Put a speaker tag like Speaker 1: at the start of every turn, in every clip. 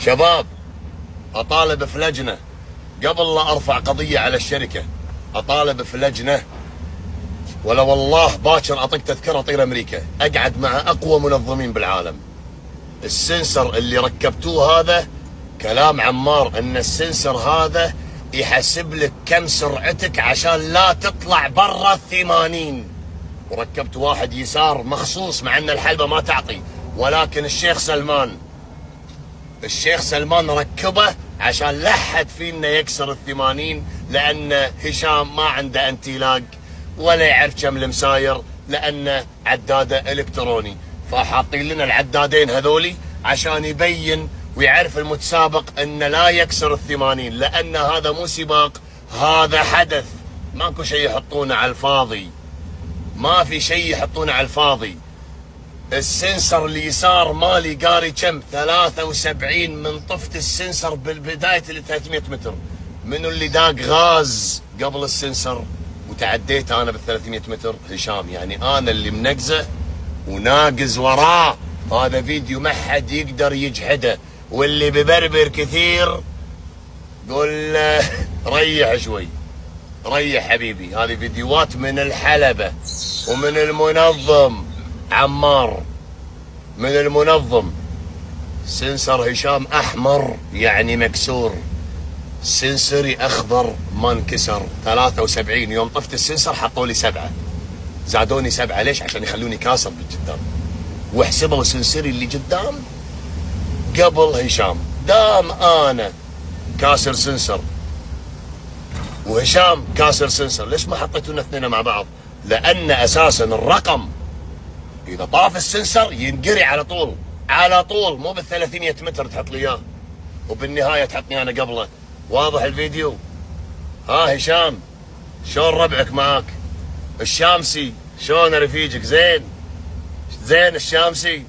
Speaker 1: شباب، اطالب في لجنه قبل لا ارفع قضيه على الشركه، اطالب في لجنه، ولا والله باكر اعطيك تذكره اطير امريكا، اقعد مع اقوى منظمين بالعالم. السنسر اللي ركبتوه هذا كلام عمار، ان السنسر هذا يحسب لك كم سرعتك عشان لا تطلع برا ال80، وركبت واحد يسار مخصوص مع ان الحلبة ما تعطي، ولكن الشيخ سلمان ركبه عشان لا حد فينا يكسر ال80، لان هشام ما عنده انتيلاق ولا يعرف كم المساير، لانه عداده الكتروني، فحاطين لنا العدادين هذولي عشان يبين ويعرف المتسابق انه لا يكسر ال80، لان هذا مو سباق، هذا حدث، ماكو شيء يحطونه على الفاضي، ما في شيء يحطونه على الفاضي. السنسر اليسار مالي قاري كم 73 من طفت السنسر بالبدايه ال 300 متر، منو اللي داق غاز قبل السنسر وتعديت انا بال 300 متر؟ هشام، يعني انا اللي منقزه وناقز وراه. هذا فيديو ما حد يقدر يجحده، واللي ببربر كثير قول له ريح شوي، ريح حبيبي. هذه فيديوهات من الحلبة ومن المنظم عمار، من المنظم. سنسر هشام احمر يعني مكسور، سنسري اخضر ما انكسر. 73 يوم طفت السنسر حطوا لي 7، زادوني 7 ليش؟ عشان يخلوني كاسر بالقدام، واحسبوا سنسري اللي قدام قبل هشام. دام انا كاسر سنسر وهشام كاسر سنسر، ليش ما حطيتونا اثنين مع بعض؟ لان اساسا الرقم اذا طاف السنسر ينقري على طول، مو بال 300 متر تحط لي اياه وبالنهايه تحطني انا قبله. واضح الفيديو؟ ها هشام، شلون ربعك معاك؟ الشامسي شلون رفيجك؟ زين الشامسي؟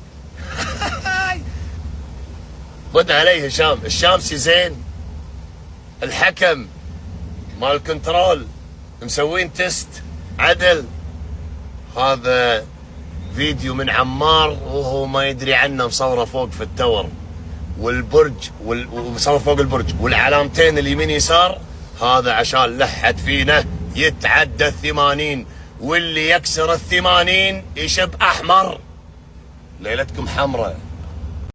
Speaker 1: رد علي هشام، الشامسي زين؟ الحكم مال الكنترول مسوين تيست عدل؟ هذا فيديو من عمار وهو ما يدري عنه، مصوره فوق في التور والبرج ومصور فوق البرج والعلامتين اليمين يسار، هذا عشان لحد فينا يتعدى ال80، واللي يكسر ال80 يشب احمر. ليلتكم حمراء.